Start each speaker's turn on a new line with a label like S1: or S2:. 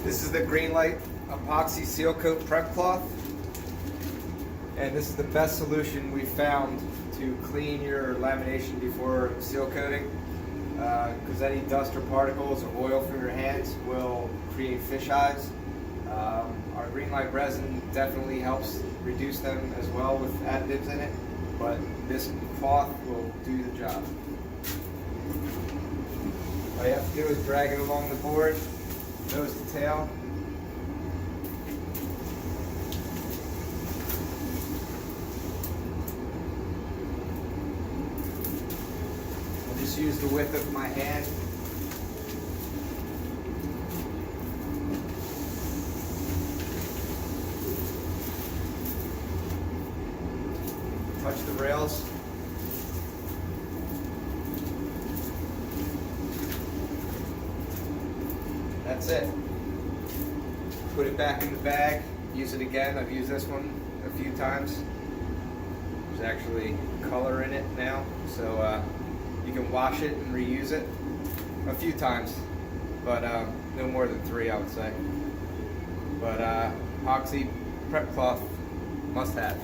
S1: This is the Greenlight Epoxy Seal Coat Prep Cloth, and this is the best solution we found to clean your lamination before seal coating, because any dust or particles or oil from your hands will create fish eyes. Our Greenlight resin definitely helps reduce them as well with additives in it, but this cloth will do the job. All you have to do is drag it along the board, nose to tail. I'll just use the width of my hand. Touch the rails. That's it. Put it back in the bag, use it again. I've used this one a few times. There's actually color in it now, so you can wash it and reuse it a few times, but no more than 3, I would say. But epoxy prep cloth, must have.